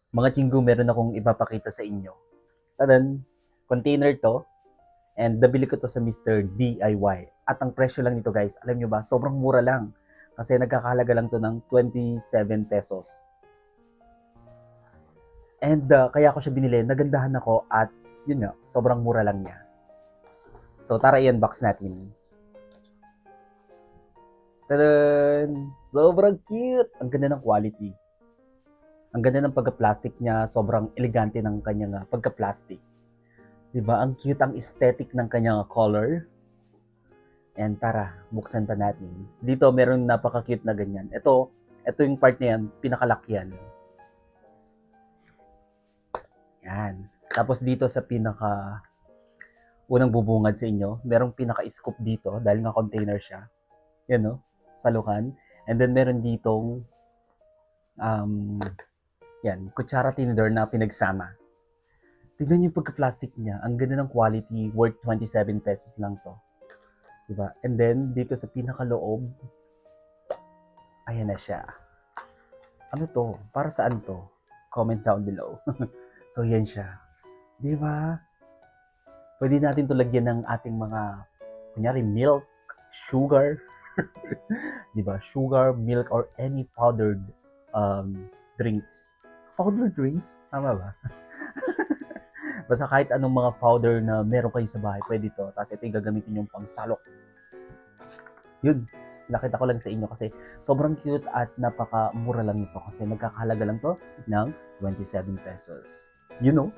Mga chinggo, meron akong ipapakita sa inyo. Tadan, container to, and nabili ko to sa Mr. DIY. At ang presyo lang nito guys, alam nyo ba, sobrang mura lang. Kasi nagkakahalaga lang to ng 27 pesos. And kaya ko siya binili, nagandahan ako at yun nga, sobrang mura lang niya. So tara i-unbox natin. Tadan! Sobrang cute! Ang ganda ng quality. Ang ganda ng pagka-plastic niya, sobrang elegante ng kanyang pagka-plastic. Diba? Ang cute, ang aesthetic ng kanyang color. And tara, buksan pa natin. Dito, meron napaka-cute na ganyan. Ito yung part na yan, pinakalakyan. Yan. Tapos dito sa pinaka unang bubungad sa inyo, merong pinaka-scoop dito dahil nga container siya. Yan no, salukan. And then meron ditong um, yan, kutsara tinidor na pinagsama. Tignan yung pagka-plastic niya. Ang ganda ng quality, worth 27 pesos lang to. Diba? And then, dito sa pinakaloob, ayan na siya. Ano to? Para saan to? Comment down below. So, yan siya. Diba? Pwede natin to lagyan ng ating mga, kunyari, milk, sugar. Diba? Sugar, milk, or any powdered drinks. Powdered drinks? Tama ba? Basta kahit anong mga powder na meron kayo sa bahay, pwede to. Tapos ito yung gagamitin yung pangsalok. Yun, nakita ko lang sa inyo kasi sobrang cute at napakamura lang nito kasi nagkakahalaga lang to ng 27 pesos. You know?